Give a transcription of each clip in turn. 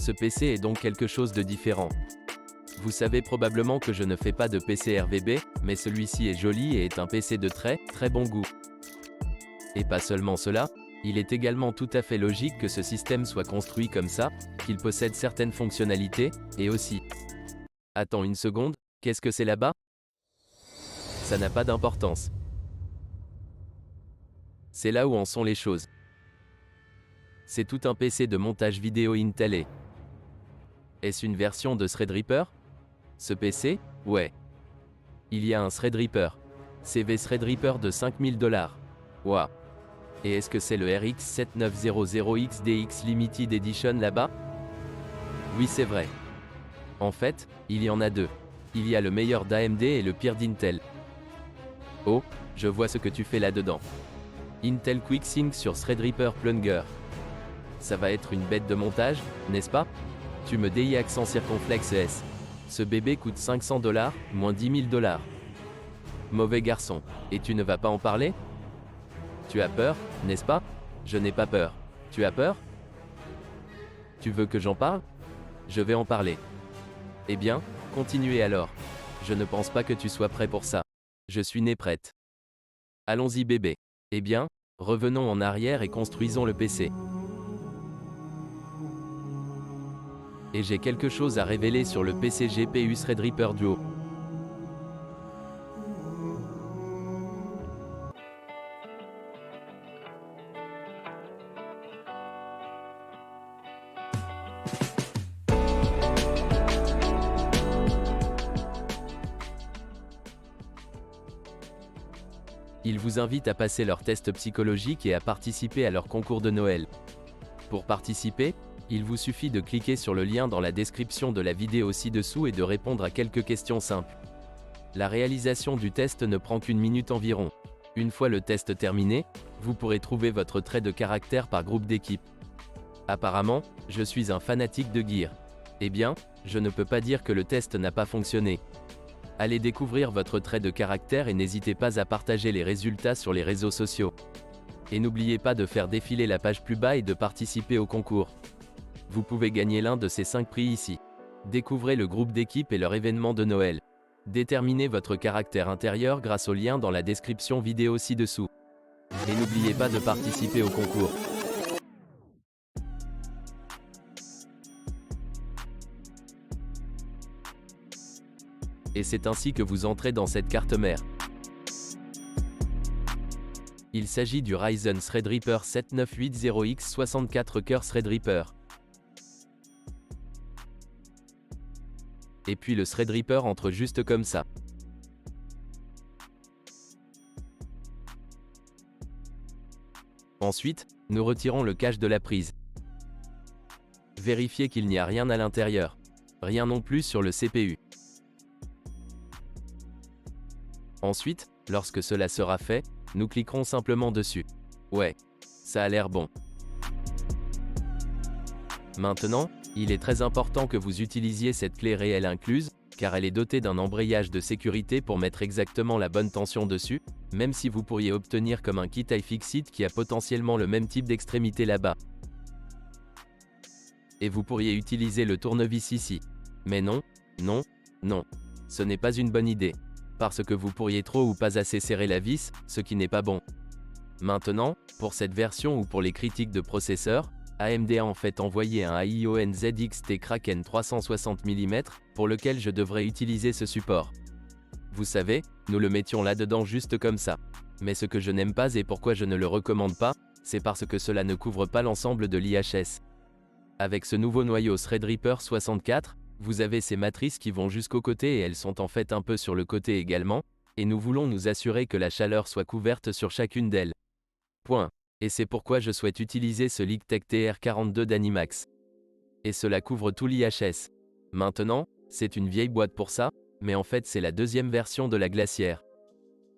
Ce PC est donc quelque chose de différent. Vous savez probablement que je ne fais pas de PC RVB, mais celui-ci est joli et est un PC de très bon goût. Et pas seulement cela, il est également tout à fait logique que ce système soit construit comme ça, qu'il possède certaines fonctionnalités, et aussi. Attends une seconde, qu'est-ce que c'est là-bas? Ça n'a pas d'importance. C'est là où en sont les choses. C'est tout un PC de montage vidéo Intel et... Est-ce une version de Threadripper? Ce PC? Ouais. Il y a un Threadripper. CV Threadripper de 5000 $. Ouah. Et est-ce que c'est le RX 7900XDX Limited Edition là-bas? Oui, c'est vrai. En fait, il y en a deux. Il y a le meilleur d'AMD et le pire d'Intel. Oh, je vois ce que tu fais là-dedans. Intel QuickSync sur Threadripper Plunger. Ça va être une bête de montage, n'est-ce pas? Tu me dis accent circonflexe S. Ce bébé coûte 500 $, moins 10 000 $. Mauvais garçon. Et tu ne vas pas en parler? Tu as peur, n'est-ce pas? Je n'ai pas peur. Tu as peur? Tu veux que j'en parle? Je vais en parler. Eh bien, continuez alors. Je ne pense pas que tu sois prêt pour ça. Je suis né prête. Allons-y bébé. Eh bien, revenons en arrière et construisons le PC. Et j'ai quelque chose à révéler sur le PC GPU Threadripper Duo. Ils vous invitent à passer leur test psychologique et à participer à leur concours de Noël. Pour participer, il vous suffit de cliquer sur le lien dans la description de la vidéo ci-dessous et de répondre à quelques questions simples. La réalisation du test ne prend qu'une minute environ. Une fois le test terminé, vous pourrez trouver votre trait de caractère par groupe d'équipe. Apparemment, je suis un fanatique de gear. Eh bien, je ne peux pas dire que le test n'a pas fonctionné. Allez découvrir votre trait de caractère et n'hésitez pas à partager les résultats sur les réseaux sociaux. Et n'oubliez pas de faire défiler la page plus bas et de participer au concours. Vous pouvez gagner l'un de ces 5 prix ici. Découvrez le groupe d'équipe et leur événement de Noël. Déterminez votre caractère intérieur grâce au lien dans la description vidéo ci-dessous. Et n'oubliez pas de participer au concours. Et c'est ainsi que vous entrez dans cette carte mère. Il s'agit du Ryzen Threadripper 7980X 64 cœurs Threadripper. Et puis le Threadripper entre juste comme ça. Ensuite, nous retirons le cache de la prise. Vérifiez qu'il n'y a rien à l'intérieur. Rien non plus sur le CPU. Ensuite, lorsque cela sera fait, nous cliquerons simplement dessus. Ouais, ça a l'air bon. Maintenant, il est très important que vous utilisiez cette clé réelle incluse, car elle est dotée d'un embrayage de sécurité pour mettre exactement la bonne tension dessus, même si vous pourriez obtenir comme un kit iFixit qui a potentiellement le même type d'extrémité là-bas. Et vous pourriez utiliser le tournevis ici. Mais non, non, non. Ce n'est pas une bonne idée. Parce que vous pourriez trop ou pas assez serrer la vis, ce qui n'est pas bon. Maintenant, pour cette version ou pour les critiques de processeur, AMD a en fait envoyé un Aion ZXT Kraken 360 mm, pour lequel je devrais utiliser ce support. Vous savez, nous le mettions là-dedans juste comme ça. Mais ce que je n'aime pas et pourquoi je ne le recommande pas, c'est parce que cela ne couvre pas l'ensemble de l'IHS. Avec ce nouveau noyau Threadripper 64, vous avez ces matrices qui vont jusqu'au côté et elles sont en fait un peu sur le côté également, et nous voulons nous assurer que la chaleur soit couverte sur chacune d'elles. Point. Et c'est pourquoi je souhaite utiliser ce Leaktech TR42 d'Animax. Et cela couvre tout l'IHS. Maintenant, c'est une vieille boîte pour ça, mais en fait c'est la deuxième version de la glacière.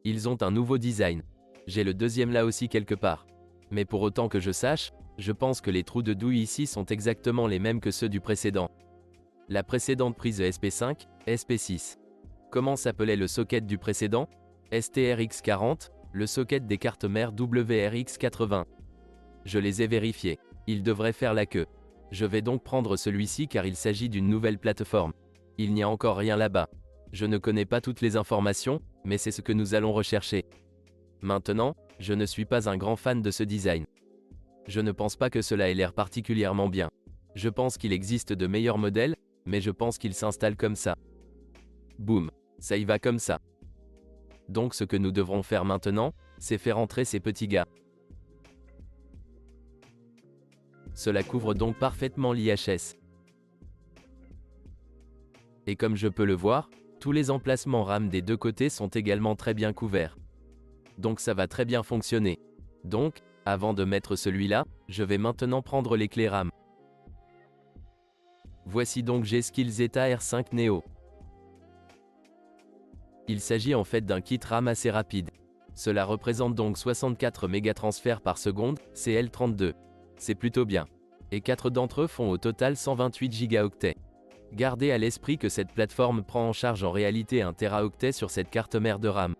Ils ont un nouveau design. J'ai le deuxième là aussi quelque part. Mais pour autant que je sache, je pense que les trous de douille ici sont exactement les mêmes que ceux du précédent. La précédente prise SP5, SP6. Comment s'appelait le socket du précédent? STRX40, le socket des cartes mères WRX80. Je les ai vérifiés. Ils devraient faire la queue. Je vais donc prendre celui-ci car il s'agit d'une nouvelle plateforme. Il n'y a encore rien là-bas. Je ne connais pas toutes les informations, mais c'est ce que nous allons rechercher. Maintenant, je ne suis pas un grand fan de ce design. Je ne pense pas que cela ait l'air particulièrement bien. Je pense qu'il existe de meilleurs modèles, mais je pense qu'il s'installe comme ça. Boum, ça y va comme ça. Donc ce que nous devrons faire maintenant, c'est faire entrer ces petits gars. Cela couvre donc parfaitement l'IHS. Et comme je peux le voir, tous les emplacements RAM des deux côtés sont également très bien couverts. Donc ça va très bien fonctionner. Donc, avant de mettre celui-là, je vais maintenant prendre les clés RAM. Voici donc G-Skill Zeta R5 Neo. Il s'agit en fait d'un kit RAM assez rapide. Cela représente donc 64 mégatransferts par seconde, CL32. C'est plutôt bien. Et 4 d'entre eux font au total 128 gigaoctets. Gardez à l'esprit que cette plateforme prend en charge en réalité 1 teraoctet sur cette carte mère de RAM.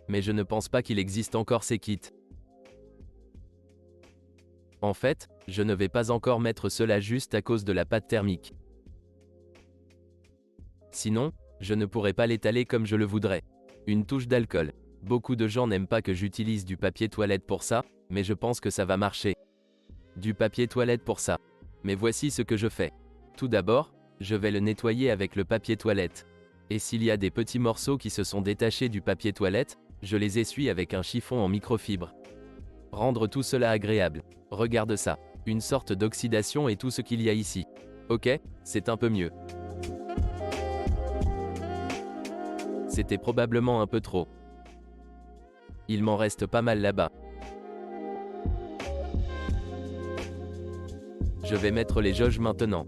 Mais je ne pense pas qu'il existe encore ces kits. En fait, je ne vais pas encore mettre cela juste à cause de la pâte thermique. Sinon, je ne pourrais pas l'étaler comme je le voudrais. Une touche d'alcool. Beaucoup de gens n'aiment pas que j'utilise du papier toilette pour ça, mais je pense que ça va marcher. Du papier toilette pour ça. Mais voici ce que je fais. Tout d'abord, je vais le nettoyer avec le papier toilette. Et s'il y a des petits morceaux qui se sont détachés du papier toilette, je les essuie avec un chiffon en microfibre. Rendre tout cela agréable. Regarde ça. Une sorte d'oxydation et tout ce qu'il y a ici. Ok, c'est un peu mieux. C'était probablement un peu trop. Il m'en reste pas mal là-bas. Je vais mettre les jauges maintenant.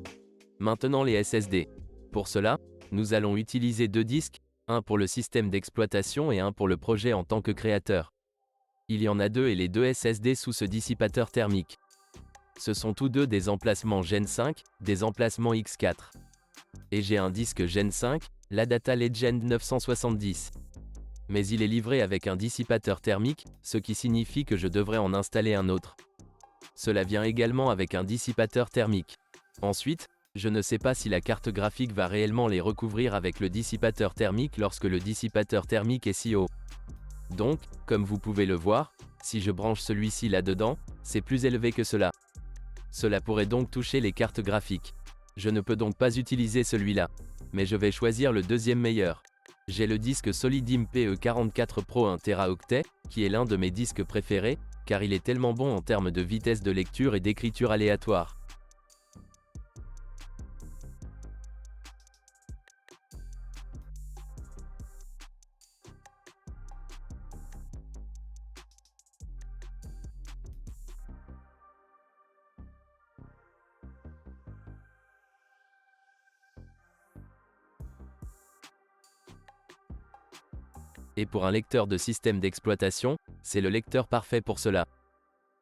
Maintenant les SSD. Pour cela, nous allons utiliser 2 disques, un pour le système d'exploitation et un pour le projet en tant que créateur. Il y en a 2 et les 2 SSD sous ce dissipateur thermique. Ce sont tous deux des emplacements Gen 5, des emplacements X4. Et j'ai un disque Gen 5, l'Adata Legend 970. Mais il est livré avec un dissipateur thermique, ce qui signifie que je devrais en installer un autre. Cela vient également avec un dissipateur thermique. Ensuite, je ne sais pas si la carte graphique va réellement les recouvrir avec le dissipateur thermique lorsque le dissipateur thermique est si haut. Donc, comme vous pouvez le voir, si je branche celui-ci là-dedans, c'est plus élevé que cela. Cela pourrait donc toucher les cartes graphiques. Je ne peux donc pas utiliser celui-là. Mais je vais choisir le deuxième meilleur. J'ai le disque Solidim PE44 Pro 1 teraoctet, qui est l'un de mes disques préférés, car il est tellement bon en termes de vitesse de lecture et d'écriture aléatoire. Et pour un lecteur de système d'exploitation, c'est le lecteur parfait pour cela.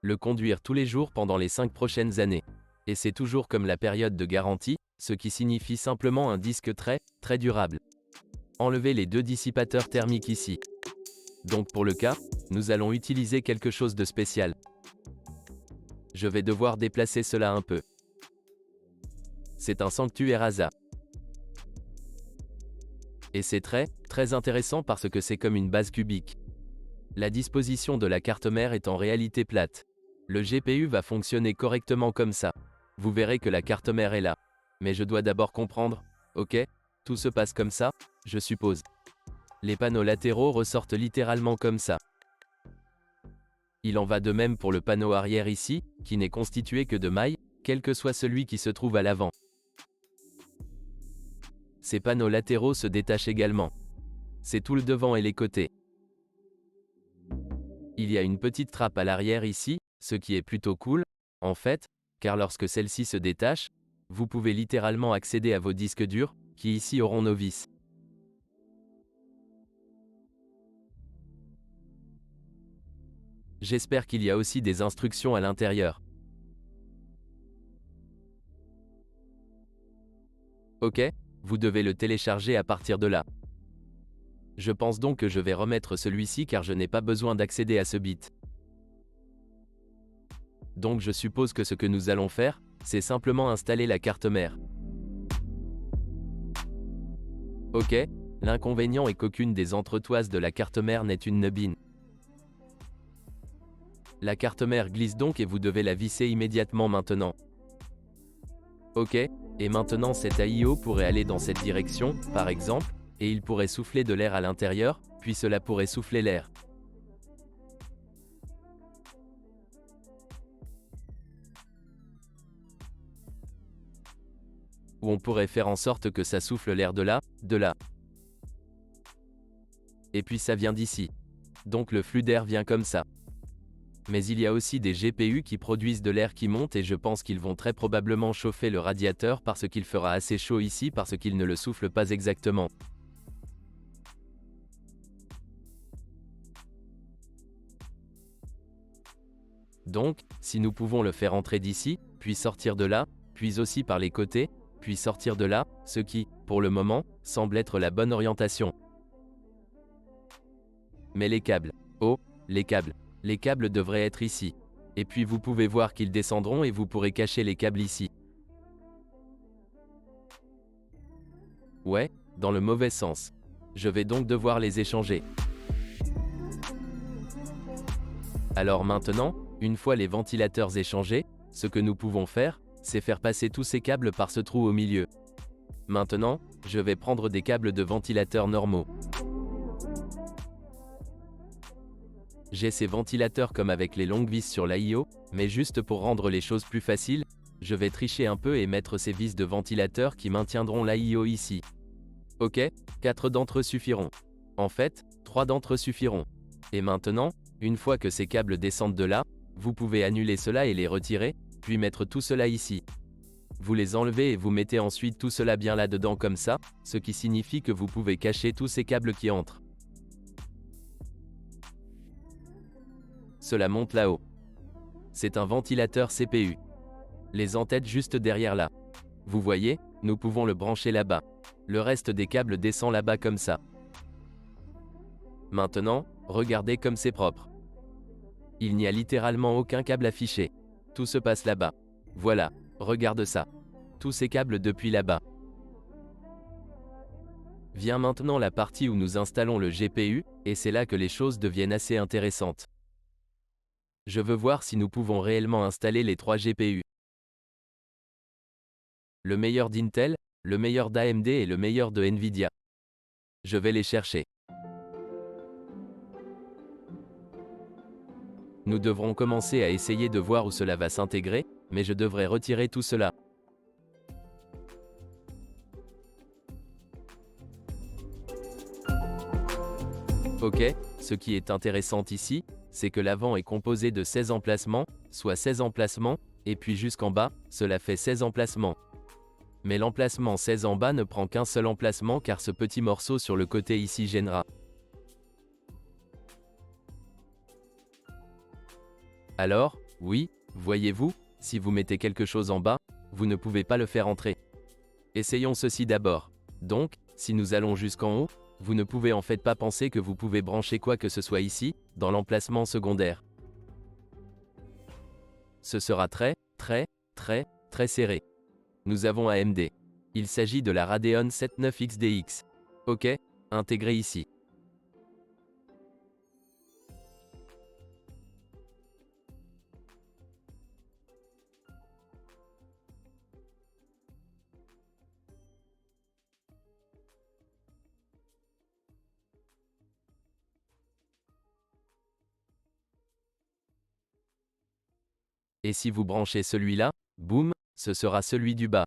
Le conduire tous les jours pendant les 5 prochaines années. Et c'est toujours comme la période de garantie, ce qui signifie simplement un disque très durable. Enlevez les 2 dissipateurs thermiques ici. Donc pour le cas, nous allons utiliser quelque chose de spécial. Je vais devoir déplacer cela un peu. C'est un sanctuaire ASA. Et c'est très intéressant parce que c'est comme une base cubique. La disposition de la carte mère est en réalité plate. Le GPU va fonctionner correctement comme ça. Vous verrez que la carte mère est là. Mais je dois d'abord comprendre, ok, tout se passe comme ça, je suppose. Les panneaux latéraux ressortent littéralement comme ça. Il en va de même pour le panneau arrière ici, qui n'est constitué que de mailles, quel que soit celui qui se trouve à l'avant. Ces panneaux latéraux se détachent également. C'est tout le devant et les côtés. Il y a une petite trappe à l'arrière ici, ce qui est plutôt cool, en fait, car lorsque celle-ci se détache, vous pouvez littéralement accéder à vos disques durs, qui ici auront nos vis. J'espère qu'il y a aussi des instructions à l'intérieur. Ok, vous devez le télécharger à partir de là. Je pense donc que je vais remettre celui-ci car je n'ai pas besoin d'accéder à ce bit. Donc je suppose que ce que nous allons faire, c'est simplement installer la carte mère. Ok, l'inconvénient est qu'aucune des entretoises de la carte mère n'est une Nubbin. La carte mère glisse donc et vous devez la visser immédiatement maintenant. Ok, et maintenant cet AIO pourrait aller dans cette direction, par exemple, et il pourrait souffler de l'air à l'intérieur, puis cela pourrait souffler l'air. Ou on pourrait faire en sorte que ça souffle l'air de là. Et puis ça vient d'ici. Donc le flux d'air vient comme ça. Mais il y a aussi des GPU qui produisent de l'air qui monte et je pense qu'ils vont très probablement chauffer le radiateur parce qu'il fera assez chaud ici parce qu'il ne le souffle pas exactement. Donc, si nous pouvons le faire entrer d'ici, puis sortir de là, puis aussi par les côtés, puis sortir de là, ce qui, pour le moment, semble être la bonne orientation. Mais les câbles. Oh, les câbles. Les câbles devraient être ici. Et puis vous pouvez voir qu'ils descendront et vous pourrez cacher les câbles ici. Ouais, dans le mauvais sens. Je vais donc devoir les échanger. Alors maintenant, une fois les ventilateurs échangés, ce que nous pouvons faire, c'est faire passer tous ces câbles par ce trou au milieu. Maintenant, je vais prendre des câbles de ventilateurs normaux. J'ai ces ventilateurs comme avec les longues vis sur l'AIO, mais juste pour rendre les choses plus faciles, je vais tricher un peu et mettre ces vis de ventilateurs qui maintiendront l'AIO ici. Ok, 4 d'entre eux suffiront. En fait, 3 d'entre eux suffiront. Et maintenant, une fois que ces câbles descendent de là, vous pouvez annuler cela et les retirer, puis mettre tout cela ici. Vous les enlevez et vous mettez ensuite tout cela bien là-dedans comme ça, ce qui signifie que vous pouvez cacher tous ces câbles qui entrent. Cela monte là-haut. C'est un ventilateur CPU. Les entêtes juste derrière là. Vous voyez, nous pouvons le brancher là-bas. Le reste des câbles descend là-bas comme ça. Maintenant, regardez comme c'est propre. Il n'y a littéralement aucun câble affiché. Tout se passe là-bas. Voilà, regarde ça. Tous ces câbles depuis là-bas. Vient maintenant la partie où nous installons le GPU, et c'est là que les choses deviennent assez intéressantes. Je veux voir si nous pouvons réellement installer les 3 GPU. Le meilleur d'Intel, le meilleur d'AMD et le meilleur de Nvidia. Je vais les chercher. Nous devrons commencer à essayer de voir où cela va s'intégrer, mais je devrais retirer tout cela. Ok, ce qui est intéressant ici, c'est que l'avant est composé de 16 emplacements, soit 16 emplacements, et puis jusqu'en bas, cela fait 16 emplacements. Mais l'emplacement 16 en bas ne prend qu'un seul emplacement car ce petit morceau sur le côté ici gênera. Alors, oui, voyez-vous, si vous mettez quelque chose en bas, vous ne pouvez pas le faire entrer. Essayons ceci d'abord. Donc, si nous allons jusqu'en haut, vous ne pouvez en fait pas penser que vous pouvez brancher quoi que ce soit ici, dans l'emplacement secondaire. Ce sera très serré. Nous avons AMD. Il s'agit de la Radeon 7 9X-DX. Ok, intégré ici. Et si vous branchez celui-là, boum, ce sera celui du bas.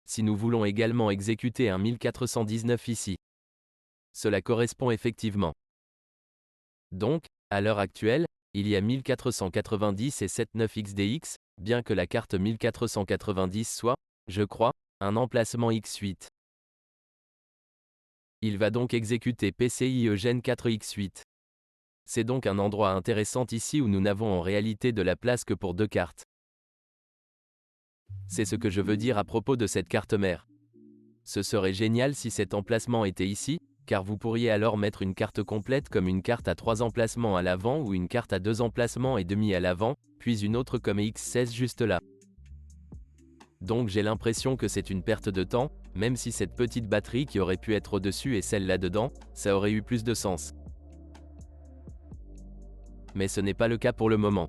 Si nous voulons également exécuter un 1419 ici, cela correspond effectivement. Donc, à l'heure actuelle, il y a 1490 et 79XDX, bien que la carte 1490 soit, je crois, un emplacement X8. Il va donc exécuter PCI Eugène 4X8. C'est donc un endroit intéressant ici où nous n'avons en réalité de la place que pour 2 cartes. C'est ce que je veux dire à propos de cette carte mère. Ce serait génial si cet emplacement était ici, car vous pourriez alors mettre une carte complète comme une carte à 3 emplacements à l'avant ou une carte à 2 emplacements et demi à l'avant, puis une autre comme X16 juste là. Donc j'ai l'impression que c'est une perte de temps, même si cette petite batterie qui aurait pu être au-dessus et celle là-dedans, ça aurait eu plus de sens. Mais ce n'est pas le cas pour le moment.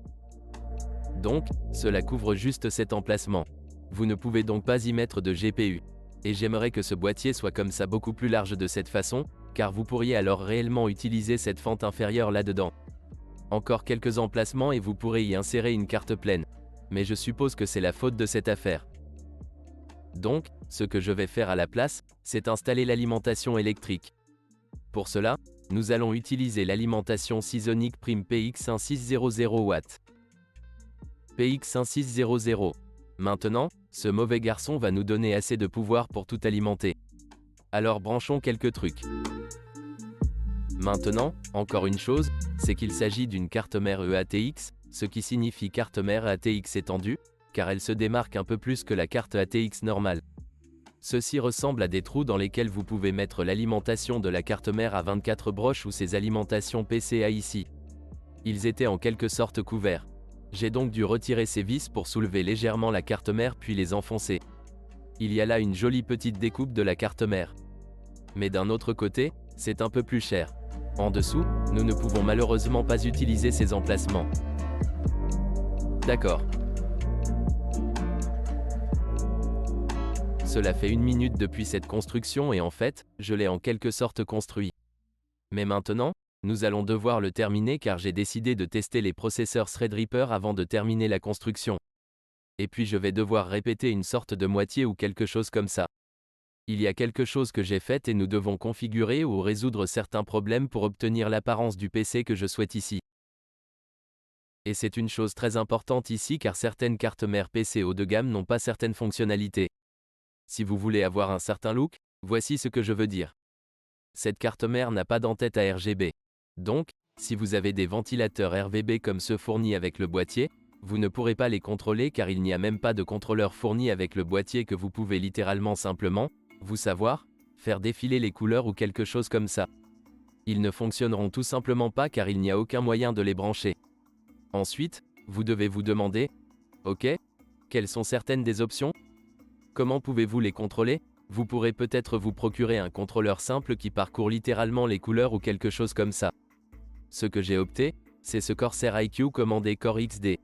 Donc, cela couvre juste cet emplacement. Vous ne pouvez donc pas y mettre de GPU. Et j'aimerais que ce boîtier soit comme ça beaucoup plus large de cette façon, car vous pourriez alors réellement utiliser cette fente inférieure là-dedans. Encore quelques emplacements et vous pourrez y insérer une carte pleine. Mais je suppose que c'est la faute de cette affaire. Donc, ce que je vais faire à la place, c'est installer l'alimentation électrique. Pour cela, nous allons utiliser l'alimentation Seasonic Prime PX1600W. PX1600. Maintenant, ce mauvais garçon va nous donner assez de pouvoir pour tout alimenter. Alors branchons quelques trucs. Maintenant, encore une chose, c'est qu'il s'agit d'une carte mère EATX, ce qui signifie carte mère ATX étendue, car elle se démarque un peu plus que la carte ATX normale. Ceci ressemble à des trous dans lesquels vous pouvez mettre l'alimentation de la carte mère à 24 broches ou ses alimentations PCA ici. Ils étaient en quelque sorte couverts. J'ai donc dû retirer ces vis pour soulever légèrement la carte mère puis les enfoncer. Il y a là une jolie petite découpe de la carte mère. Mais d'un autre côté, c'est un peu plus cher. En dessous, nous ne pouvons malheureusement pas utiliser ces emplacements. D'accord. Cela fait 1 minute depuis cette construction et en fait, je l'ai en quelque sorte construit. Mais maintenant, nous allons devoir le terminer car j'ai décidé de tester les processeurs Threadripper avant de terminer la construction. Et puis je vais devoir répéter une sorte de moitié ou quelque chose comme ça. Il y a quelque chose que j'ai fait et nous devons configurer ou résoudre certains problèmes pour obtenir l'apparence du PC que je souhaite ici. Et c'est une chose très importante ici car certaines cartes mères PC haut de gamme n'ont pas certaines fonctionnalités. Si vous voulez avoir un certain look, voici ce que je veux dire. Cette carte mère n'a pas d'entête à RGB. Donc, si vous avez des ventilateurs RVB comme ceux fournis avec le boîtier, vous ne pourrez pas les contrôler car il n'y a même pas de contrôleur fourni avec le boîtier que vous pouvez littéralement simplement, vous savoir, faire défiler les couleurs ou quelque chose comme ça. Ils ne fonctionneront tout simplement pas car il n'y a aucun moyen de les brancher. Ensuite, vous devez vous demander, ok, quelles sont certaines des options ? Comment pouvez-vous les contrôler ? Vous pourrez peut-être vous procurer un contrôleur simple qui parcourt littéralement les couleurs ou quelque chose comme ça. Ce que j'ai opté, c'est ce Corsair iCUE commandé Core XD.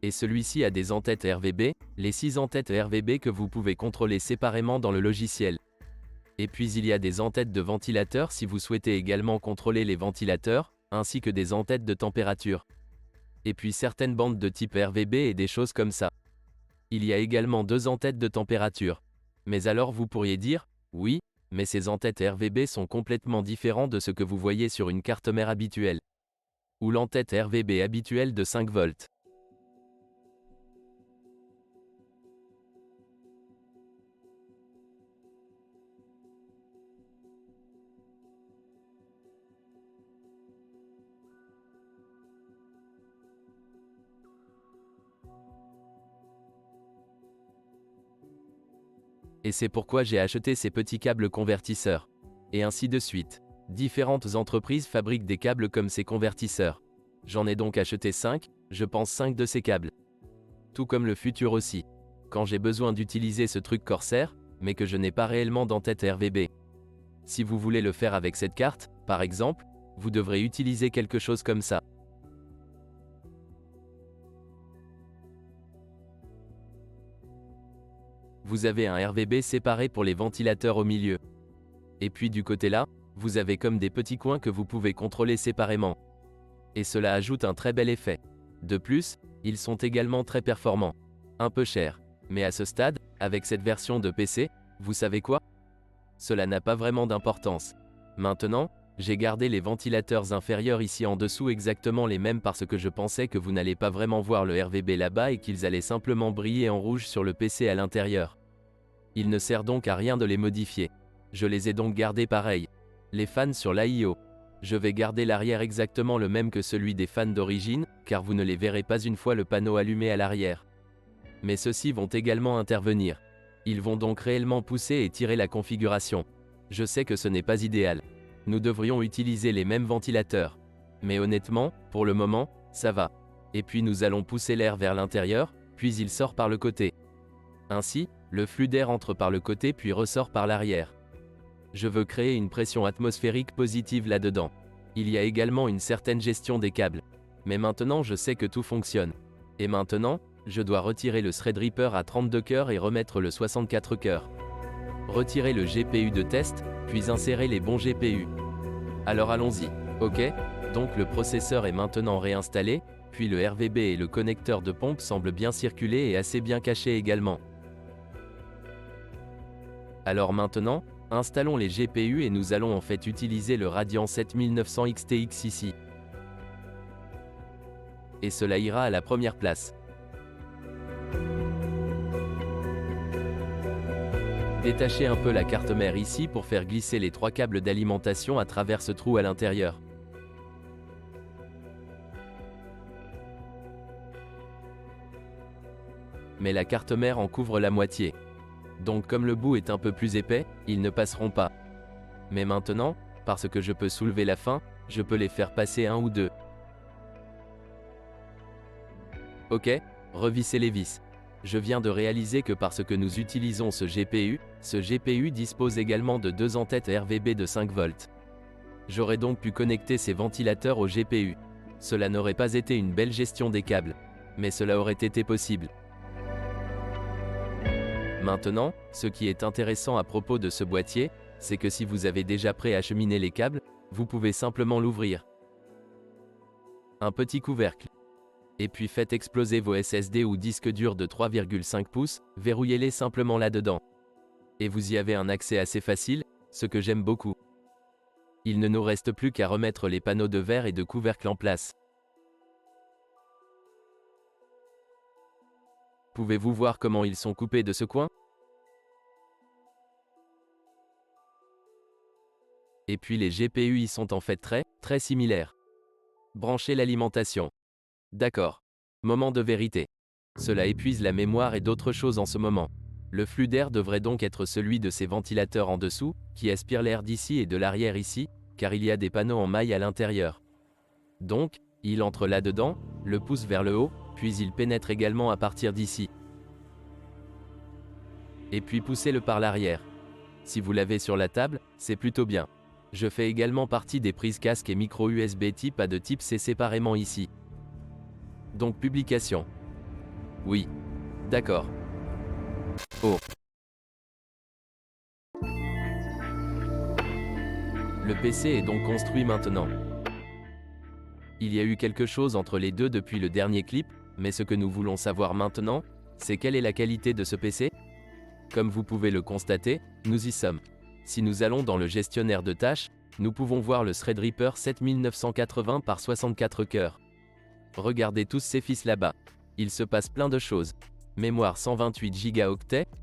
Et celui-ci a des entêtes RVB, les 6 entêtes RVB que vous pouvez contrôler séparément dans le logiciel. Et puis il y a des entêtes de ventilateurs si vous souhaitez également contrôler les ventilateurs, ainsi que des entêtes de température. Et puis certaines bandes de type RVB et des choses comme ça. Il y a également 2 entêtes de température. Mais alors vous pourriez dire, oui, mais ces entêtes RVB sont complètement différents de ce que vous voyez sur une carte mère habituelle. Ou l'entête RVB habituelle de 5 volts. Et c'est pourquoi j'ai acheté ces petits câbles convertisseurs. Et ainsi de suite. Différentes entreprises fabriquent des câbles comme ces convertisseurs. J'en ai donc acheté 5, je pense 5 de ces câbles. Tout comme le futur aussi. Quand j'ai besoin d'utiliser ce truc Corsair, mais que je n'ai pas réellement d'entête RVB. Si vous voulez le faire avec cette carte, par exemple, vous devrez utiliser quelque chose comme ça. Vous avez un RVB séparé pour les ventilateurs au milieu. Et puis du côté là, vous avez comme des petits coins que vous pouvez contrôler séparément. Et cela ajoute un très bel effet. De plus, ils sont également très performants. Un peu chers. Mais à ce stade, avec cette version de PC, vous savez quoi ? Cela n'a pas vraiment d'importance. Maintenant, j'ai gardé les ventilateurs inférieurs ici en dessous exactement les mêmes parce que je pensais que vous n'allez pas vraiment voir le RVB là-bas et qu'ils allaient simplement briller en rouge sur le PC à l'intérieur. Il ne sert donc à rien de les modifier. Je les ai donc gardés pareils. Les fans sur l'AIO. Je vais garder l'arrière exactement le même que celui des fans d'origine, car vous ne les verrez pas une fois le panneau allumé à l'arrière. Mais ceux-ci vont également intervenir. Ils vont donc réellement pousser et tirer la configuration. Je sais que ce n'est pas idéal. Nous devrions utiliser les mêmes ventilateurs. Mais honnêtement, pour le moment, ça va. Et puis nous allons pousser l'air vers l'intérieur, puis il sort par le côté. Ainsi, le flux d'air entre par le côté puis ressort par l'arrière. Je veux créer une pression atmosphérique positive là-dedans. Il y a également une certaine gestion des câbles. Mais maintenant je sais que tout fonctionne. Et maintenant, je dois retirer le Threadripper à 32 cœurs et remettre le 64 cœurs. Retirer le GPU de test, puis insérer les bons GPU. Alors allons-y, ok? Donc le processeur est maintenant réinstallé, puis le RVB et le connecteur de pompe semblent bien circuler et assez bien cachés également. Alors maintenant, installons les GPU et nous allons en fait utiliser le Radeon 7900 XTX ici. Et cela ira à la première place. Détachez un peu la carte mère ici pour faire glisser les 3 câbles d'alimentation à travers ce trou à l'intérieur. Mais la carte mère en couvre la moitié. Donc comme le bout est un peu plus épais, ils ne passeront pas. Mais maintenant, parce que je peux soulever la fin, je peux les faire passer un ou deux. Ok, revissez les vis. Je viens de réaliser que parce que nous utilisons ce GPU dispose également de 2 entêtes RVB de 5 volts. J'aurais donc pu connecter ces ventilateurs au GPU. Cela n'aurait pas été une belle gestion des câbles. Mais cela aurait été possible. Maintenant, ce qui est intéressant à propos de ce boîtier, c'est que si vous avez déjà préacheminé les câbles, vous pouvez simplement l'ouvrir. Un petit couvercle. Et puis faites exploser vos SSD ou disques durs de 3,5 pouces, verrouillez-les simplement là-dedans. Et vous y avez un accès assez facile, ce que j'aime beaucoup. Il ne nous reste plus qu'à remettre les panneaux de verre et de couvercle en place. Pouvez-vous voir comment ils sont coupés de ce coin? Et puis les GPU y sont en fait très similaires. Branchez l'alimentation. D'accord. Moment de vérité. Cela épuise la mémoire et d'autres choses en ce moment. Le flux d'air devrait donc être celui de ces ventilateurs en dessous, qui aspirent l'air d'ici et de l'arrière ici, car il y a des panneaux en maille à l'intérieur. Donc, il entre là-dedans, le pousse vers le haut, puis il pénètre également à partir d'ici. Et puis poussez-le par l'arrière. Si vous l'avez sur la table, c'est plutôt bien. Je fais également partie des prises casque et micro USB type A de type C séparément ici. Donc publication. Oui. D'accord. Oh. Le PC est donc construit maintenant. Il y a eu quelque chose entre les deux depuis le dernier clip, mais ce que nous voulons savoir maintenant, c'est quelle est la qualité de ce PC? Comme vous pouvez le constater, nous y sommes. Si nous allons dans le gestionnaire de tâches, nous pouvons voir le Threadripper 7980 par 64 cœurs. Regardez tous ces fils là-bas. Il se passe plein de choses. Mémoire 128 Go,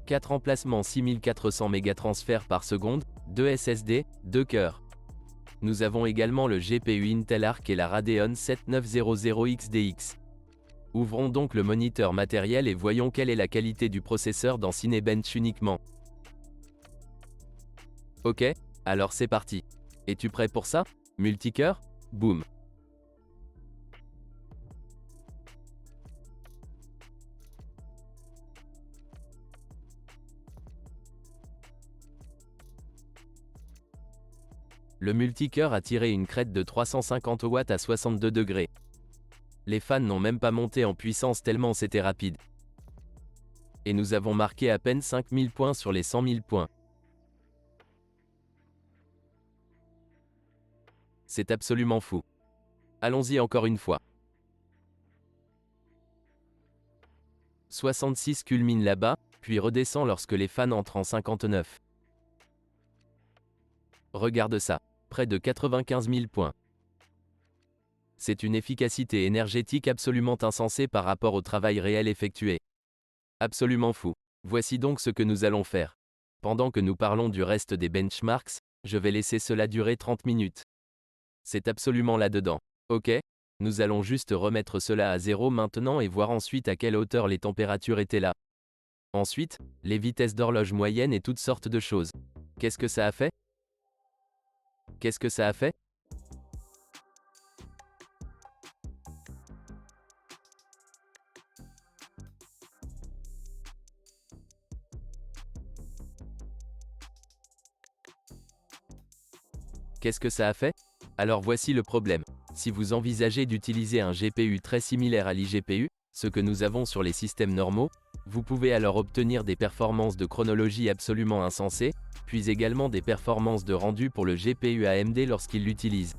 4 emplacements 6400 mégatransferts par seconde, 2 SSD, 2 cœurs. Nous avons également le GPU Intel Arc et la Radeon 7900 XDX. Ouvrons donc le moniteur matériel et voyons quelle est la qualité du processeur dans Cinebench uniquement. Ok, alors c'est parti. Es-tu prêt pour ça? Multicœur? Boum. Le multicœur a tiré une crête de 350 watts à 62 degrés. Les fans n'ont même pas monté en puissance tellement c'était rapide. Et nous avons marqué à peine 5000 points sur les 100 000 points. C'est absolument fou. Allons-y encore une fois. 66 culmine là-bas, puis redescend lorsque les fans entrent en 59. Regarde ça, près de 95 000 points. C'est une efficacité énergétique absolument insensée par rapport au travail réel effectué. Absolument fou. Voici donc ce que nous allons faire. Pendant que nous parlons du reste des benchmarks, je vais laisser cela durer 30 minutes. C'est absolument là-dedans. Ok, nous allons juste remettre cela à 0 maintenant et voir ensuite à quelle hauteur les températures étaient là. Ensuite, les vitesses d'horloge moyenne et toutes sortes de choses. Qu'est-ce que ça a fait? Qu'est-ce que ça a fait? Qu'est-ce que ça a fait? Alors voici le problème. Si vous envisagez d'utiliser un GPU très similaire à l'iGPU, ce que nous avons sur les systèmes normaux, vous pouvez alors obtenir des performances de chronologie absolument insensées, puis également des performances de rendu pour le GPU AMD lorsqu'il l'utilise.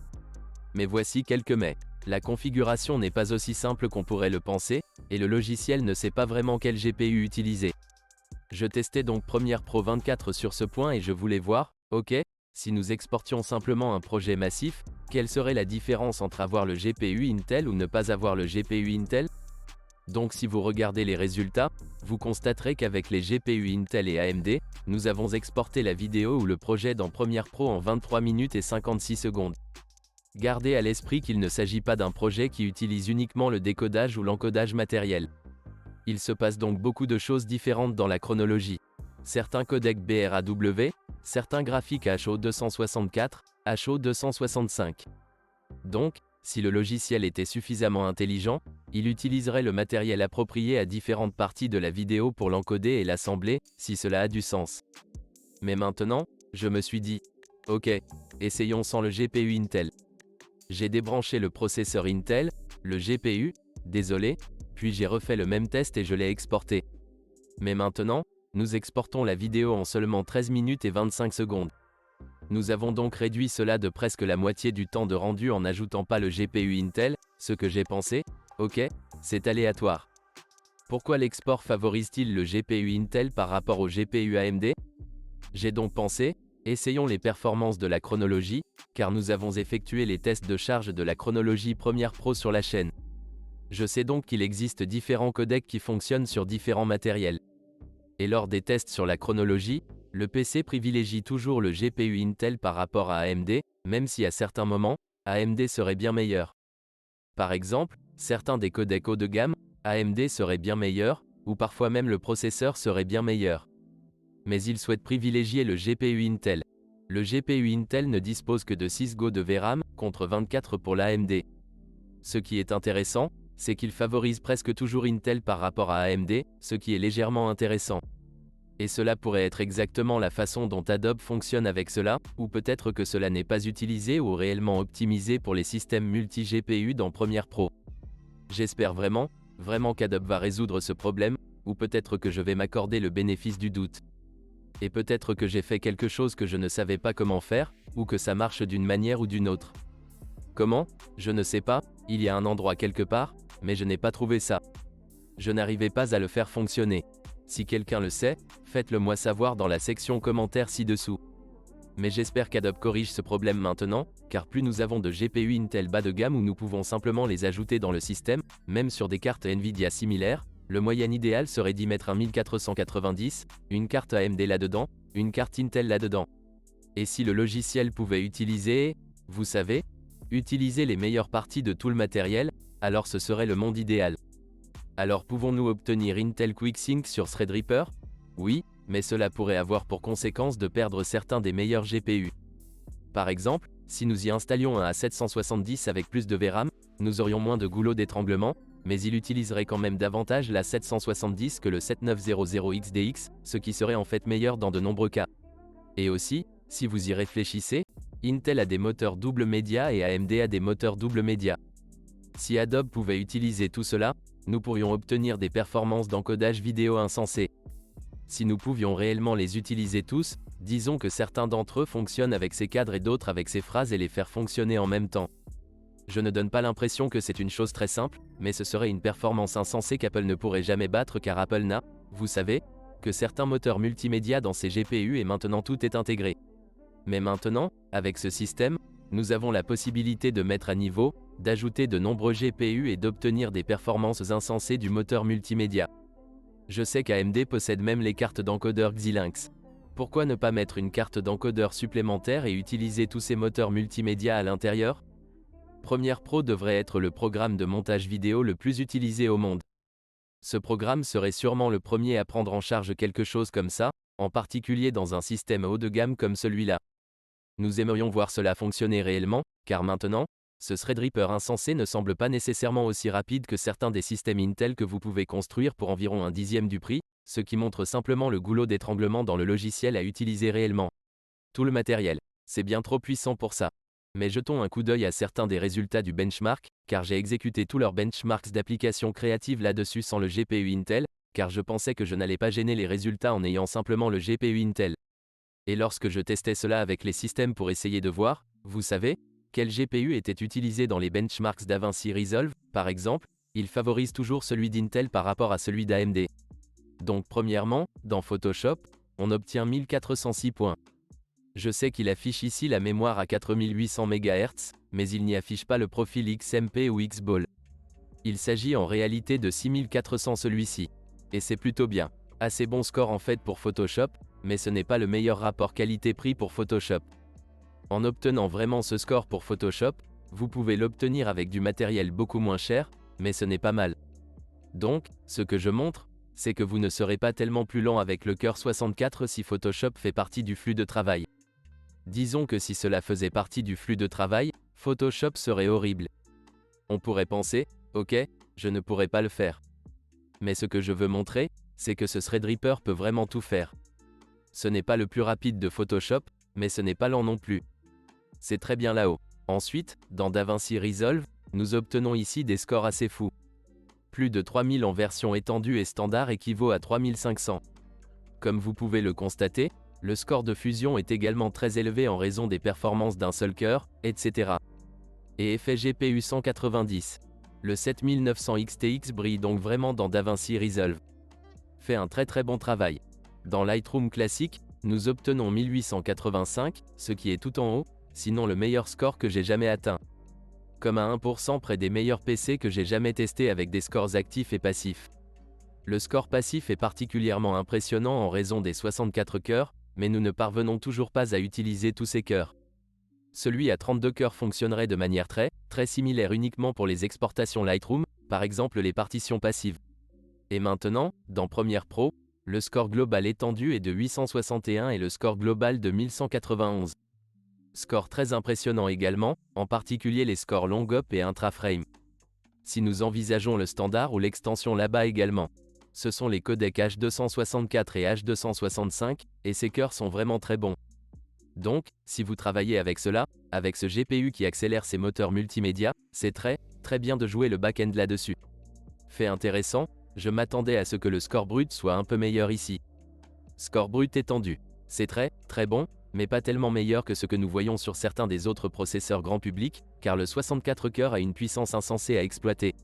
Mais voici quelques mais. La configuration n'est pas aussi simple qu'on pourrait le penser, et le logiciel ne sait pas vraiment quel GPU utiliser. Je testais donc Premiere Pro 24 sur ce point et je voulais voir, ok, si nous exportions simplement un projet massif, quelle serait la différence entre avoir le GPU Intel ou ne pas avoir le GPU Intel? Donc si vous regardez les résultats, vous constaterez qu'avec les GPU Intel et AMD, nous avons exporté la vidéo ou le projet dans Premiere Pro en 23 minutes et 56 secondes. Gardez à l'esprit qu'il ne s'agit pas d'un projet qui utilise uniquement le décodage ou l'encodage matériel. Il se passe donc beaucoup de choses différentes dans la chronologie. Certains codecs BRAW, certains graphiques HO264, HO265. Donc, si le logiciel était suffisamment intelligent, il utiliserait le matériel approprié à différentes parties de la vidéo pour l'encoder et l'assembler, si cela a du sens. Mais maintenant, je me suis dit, ok, essayons sans le GPU Intel. J'ai débranché le processeur Intel, le GPU, désolé, puis j'ai refait le même test et je l'ai exporté. Mais maintenant, nous exportons la vidéo en seulement 13 minutes et 25 secondes. Nous avons donc réduit cela de presque la moitié du temps de rendu en n'ajoutant pas le GPU Intel, ce que j'ai pensé, ok, c'est aléatoire. Pourquoi l'export favorise-t-il le GPU Intel par rapport au GPU AMD? J'ai donc pensé, essayons les performances de la chronologie, car nous avons effectué les tests de charge de la chronologie Premiere Pro sur la chaîne. Je sais donc qu'il existe différents codecs qui fonctionnent sur différents matériels. Et lors des tests sur la chronologie, le PC privilégie toujours le GPU Intel par rapport à AMD, même si à certains moments, AMD serait bien meilleur. Par exemple, certains des codecs haut de gamme, AMD serait bien meilleur, ou parfois même le processeur serait bien meilleur. Mais il souhaite privilégier le GPU Intel. Le GPU Intel ne dispose que de 6 Go de VRAM, contre 24 pour l'AMD. Ce qui est intéressant, c'est qu'il favorise presque toujours Intel par rapport à AMD, ce qui est légèrement intéressant. Et cela pourrait être exactement la façon dont Adobe fonctionne avec cela, ou peut-être que cela n'est pas utilisé ou réellement optimisé pour les systèmes multi-GPU dans Premiere Pro. J'espère vraiment qu'Adobe va résoudre ce problème, ou peut-être que je vais m'accorder le bénéfice du doute. Et peut-être que j'ai fait quelque chose que je ne savais pas comment faire, ou que ça marche d'une manière ou d'une autre. Comment? Je ne sais pas, il y a un endroit quelque part, mais je n'ai pas trouvé ça. Je n'arrivais pas à le faire fonctionner. Si quelqu'un le sait, faites-le moi savoir dans la section commentaires ci-dessous. Mais j'espère qu'Adobe corrige ce problème maintenant, car plus nous avons de GPU Intel bas de gamme où nous pouvons simplement les ajouter dans le système, même sur des cartes Nvidia similaires, le moyen idéal serait d'y mettre un 1490, une carte AMD là-dedans, une carte Intel là-dedans. Et si le logiciel pouvait utiliser, vous savez, utiliser les meilleures parties de tout le matériel, alors ce serait le monde idéal. Alors pouvons-nous obtenir Intel QuickSync sur Threadripper? Oui, mais cela pourrait avoir pour conséquence de perdre certains des meilleurs GPU. Par exemple, si nous y installions un A770 avec plus de VRAM, nous aurions moins de goulot d'étranglement, mais il utiliserait quand même davantage la 770 que le 7900XDX, ce qui serait en fait meilleur dans de nombreux cas. Et aussi, si vous y réfléchissez, Intel a des moteurs double média et AMD a des moteurs double média. Si Adobe pouvait utiliser tout cela, nous pourrions obtenir des performances d'encodage vidéo insensées. Si nous pouvions réellement les utiliser tous, disons que certains d'entre eux fonctionnent avec ces cadres et d'autres avec ces phrases et les faire fonctionner en même temps. Je ne donne pas l'impression que c'est une chose très simple, mais ce serait une performance insensée qu'Apple ne pourrait jamais battre car Apple n'a, vous savez, que certains moteurs multimédia dans ses GPU et maintenant tout est intégré. Mais maintenant, avec ce système, nous avons la possibilité de mettre à niveau, d'ajouter de nombreux GPU et d'obtenir des performances insensées du moteur multimédia. Je sais qu'AMD possède même les cartes d'encodeur Xilinx. Pourquoi ne pas mettre une carte d'encodeur supplémentaire et utiliser tous ces moteurs multimédia à l'intérieur? Premiere Pro devrait être le programme de montage vidéo le plus utilisé au monde. Ce programme serait sûrement le premier à prendre en charge quelque chose comme ça, en particulier dans un système haut de gamme comme celui-là. Nous aimerions voir cela fonctionner réellement, car maintenant, ce Threadripper insensé ne semble pas nécessairement aussi rapide que certains des systèmes Intel que vous pouvez construire pour environ un dixième du prix, ce qui montre simplement le goulot d'étranglement dans le logiciel à utiliser réellement. Tout le matériel, c'est bien trop puissant pour ça. Mais jetons un coup d'œil à certains des résultats du benchmark, car j'ai exécuté tous leurs benchmarks d'applications créatives là-dessus sans le GPU Intel, car je pensais que je n'allais pas gêner les résultats en ayant simplement le GPU Intel. Et lorsque je testais cela avec les systèmes pour essayer de voir, vous savez, quel GPU était utilisé dans les benchmarks DaVinci Resolve, par exemple, il favorise toujours celui d'Intel par rapport à celui d'AMD. Donc premièrement, dans Photoshop, on obtient 1406 points. Je sais qu'il affiche ici la mémoire à 4800 MHz, mais il n'y affiche pas le profil XMP ou XBall. Il s'agit en réalité de 6400 celui-ci. Et c'est plutôt bien. Assez bon score en fait pour Photoshop, mais ce n'est pas le meilleur rapport qualité-prix pour Photoshop. En obtenant vraiment ce score pour Photoshop, vous pouvez l'obtenir avec du matériel beaucoup moins cher, mais ce n'est pas mal. Donc, ce que je montre, c'est que vous ne serez pas tellement plus lent avec le Cœur 64 si Photoshop fait partie du flux de travail. Disons que si cela faisait partie du flux de travail, Photoshop serait horrible. On pourrait penser, ok, je ne pourrais pas le faire. Mais ce que je veux montrer, c'est que ce Threadripper peut vraiment tout faire. Ce n'est pas le plus rapide de Photoshop, mais ce n'est pas lent non plus. C'est très bien là-haut. Ensuite, dans DaVinci Resolve, nous obtenons ici des scores assez fous. Plus de 3000 en version étendue et standard équivaut à 3500. Comme vous pouvez le constater, le score de fusion est également très élevé en raison des performances d'un seul cœur, etc. Et effet GPU 190. Le 7900 XTX brille donc vraiment dans DaVinci Resolve. Fait un très bon travail. Dans Lightroom classique, nous obtenons 1885, ce qui est tout en haut, sinon le meilleur score que j'ai jamais atteint. Comme à 1% près des meilleurs PC que j'ai jamais testés avec des scores actifs et passifs. Le score passif est particulièrement impressionnant en raison des 64 cœurs, mais nous ne parvenons toujours pas à utiliser tous ces cœurs. Celui à 32 cœurs fonctionnerait de manière très similaire uniquement pour les exportations Lightroom, par exemple les partitions passives. Et maintenant, dans Premiere Pro, le score global étendu est de 861 et le score global de 1191. Score très impressionnant également, en particulier les scores long up et intra-frame. Si nous envisageons le standard ou l'extension là-bas également, ce sont les codecs H264 et H265, et ces cœurs sont vraiment très bons. Donc, si vous travaillez avec cela, avec ce GPU qui accélère ses moteurs multimédia, c'est très bien de jouer le back-end là-dessus. Fait intéressant, je m'attendais à ce que le score brut soit un peu meilleur ici. Score brut étendu. C'est très bon, mais pas tellement meilleur que ce que nous voyons sur certains des autres processeurs grand public, car le 64 cœurs a une puissance insensée à exploiter.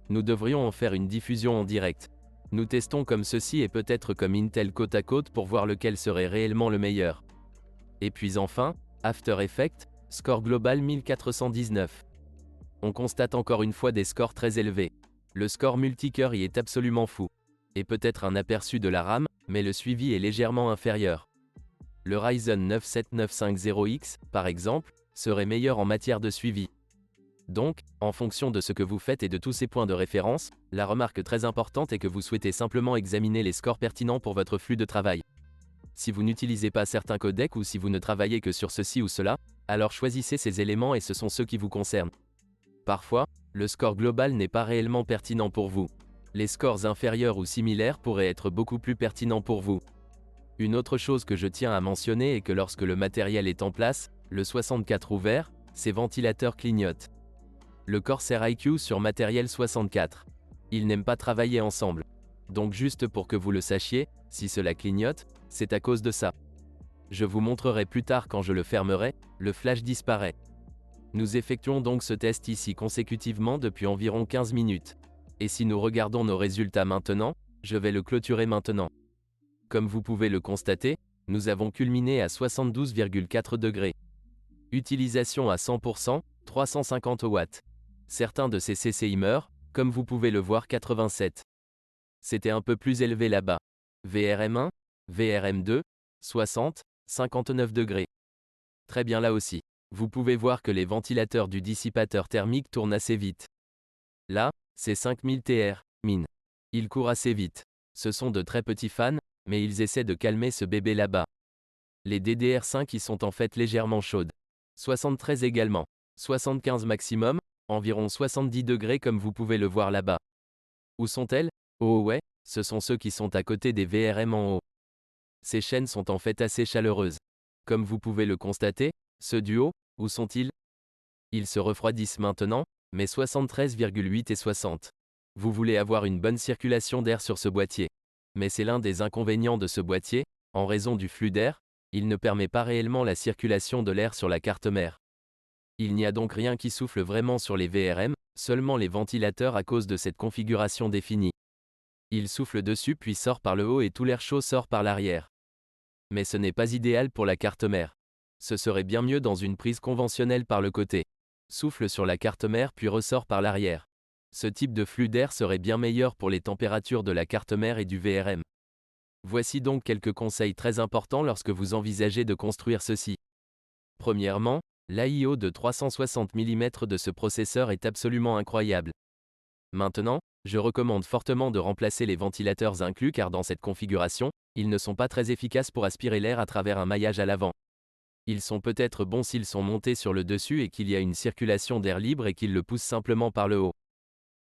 Nous devrions en faire une diffusion en direct. Nous testons comme ceci et peut-être comme Intel côte à côte pour voir lequel serait réellement le meilleur. Et puis enfin, After Effects, score global 1419. On constate encore une fois des scores très élevés. Le score multicœur y est absolument fou. Et peut-être un aperçu de la RAM, mais le suivi est légèrement inférieur. Le Ryzen 9 7950X, par exemple, serait meilleur en matière de suivi. Donc, en fonction de ce que vous faites et de tous ces points de référence, la remarque très importante est que vous souhaitez simplement examiner les scores pertinents pour votre flux de travail. Si vous n'utilisez pas certains codecs ou si vous ne travaillez que sur ceci ou cela, alors choisissez ces éléments et ce sont ceux qui vous concernent. Parfois, le score global n'est pas réellement pertinent pour vous. Les scores inférieurs ou similaires pourraient être beaucoup plus pertinents pour vous. Une autre chose que je tiens à mentionner est que lorsque le matériel est en place, le 64 ouvert, ses ventilateurs clignotent. Le Corsair iQ sur matériel 64. Ils n'aiment pas travailler ensemble. Donc juste pour que vous le sachiez, si cela clignote, c'est à cause de ça. Je vous montrerai plus tard quand je le fermerai, le flash disparaît. Nous effectuons donc ce test ici consécutivement depuis environ 15 minutes. Et si nous regardons nos résultats maintenant, je vais le clôturer maintenant. Comme vous pouvez le constater, nous avons culminé à 72,4 degrés. Utilisation à 100%, 350 watts. Certains de ces CCI meurent, comme vous pouvez le voir 87. C'était un peu plus élevé là-bas. VRM1, VRM2, 60, 59 degrés. Très bien là aussi. Vous pouvez voir que les ventilateurs du dissipateur thermique tournent assez vite. Là, c'est 5000 TR, min. Ils courent assez vite. Ce sont de très petits fans, mais ils essaient de calmer ce bébé là-bas. Les DDR5 y sont en fait légèrement chaudes. 73 également. 75 maximum, environ 70 degrés comme vous pouvez le voir là-bas. Où sont-elles? Oh ouais, ce sont ceux qui sont à côté des VRM en haut. Ces chaînes sont en fait assez chaleureuses. Comme vous pouvez le constater, ceux du haut, où sont-ils? Ils se refroidissent maintenant, mais 73,8 et 60. Vous voulez avoir une bonne circulation d'air sur ce boîtier. Mais c'est l'un des inconvénients de ce boîtier, en raison du flux d'air, il ne permet pas réellement la circulation de l'air sur la carte mère. Il n'y a donc rien qui souffle vraiment sur les VRM, seulement les ventilateurs à cause de cette configuration définie. Il souffle dessus puis sort par le haut et tout l'air chaud sort par l'arrière. Mais ce n'est pas idéal pour la carte mère. Ce serait bien mieux dans une prise conventionnelle par le côté. Souffle sur la carte mère puis ressort par l'arrière. Ce type de flux d'air serait bien meilleur pour les températures de la carte mère et du VRM. Voici donc quelques conseils très importants lorsque vous envisagez de construire ceci. Premièrement, l'AIO de 360 mm de ce processeur est absolument incroyable. Maintenant, je recommande fortement de remplacer les ventilateurs inclus car dans cette configuration, ils ne sont pas très efficaces pour aspirer l'air à travers un maillage à l'avant. Ils sont peut-être bons s'ils sont montés sur le dessus et qu'il y a une circulation d'air libre et qu'ils le poussent simplement par le haut.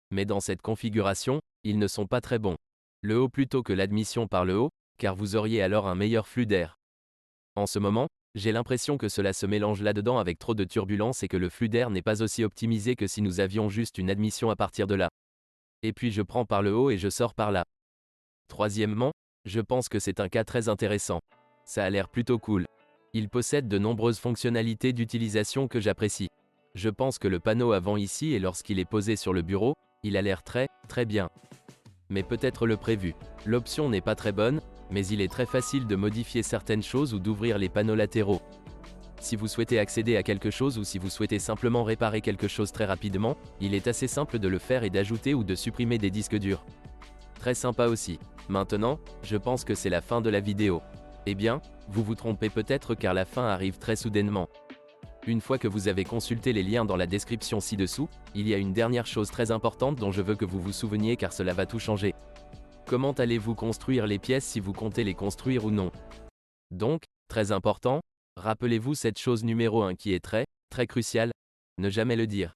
Mais dans cette configuration, ils ne sont pas très bons. Le haut plutôt que l'admission par le haut, car vous auriez alors un meilleur flux d'air. En ce moment, j'ai l'impression que cela se mélange là-dedans avec trop de turbulences et que le flux d'air n'est pas aussi optimisé que si nous avions juste une admission à partir de là. Et puis je prends par le haut et je sors par là. Troisièmement, je pense que c'est un cas très intéressant. Ça a l'air plutôt cool. Il possède de nombreuses fonctionnalités d'utilisation que j'apprécie. Je pense que le panneau avant ici et lorsqu'il est posé sur le bureau, il a l'air très bien. Mais peut-être le prévu. L'option n'est pas très bonne, mais il est très facile de modifier certaines choses ou d'ouvrir les panneaux latéraux. Si vous souhaitez accéder à quelque chose ou si vous souhaitez simplement réparer quelque chose très rapidement, il est assez simple de le faire et d'ajouter ou de supprimer des disques durs. Très sympa aussi. Maintenant, je pense que c'est la fin de la vidéo. Eh bien, vous vous trompez peut-être car la fin arrive très soudainement. Une fois que vous avez consulté les liens dans la description ci-dessous, il y a une dernière chose très importante dont je veux que vous vous souveniez car cela va tout changer. Comment allez-vous construire les pièces si vous comptez les construire ou non? Donc, très important, rappelez-vous cette chose numéro 1 qui est très cruciale, ne jamais le dire.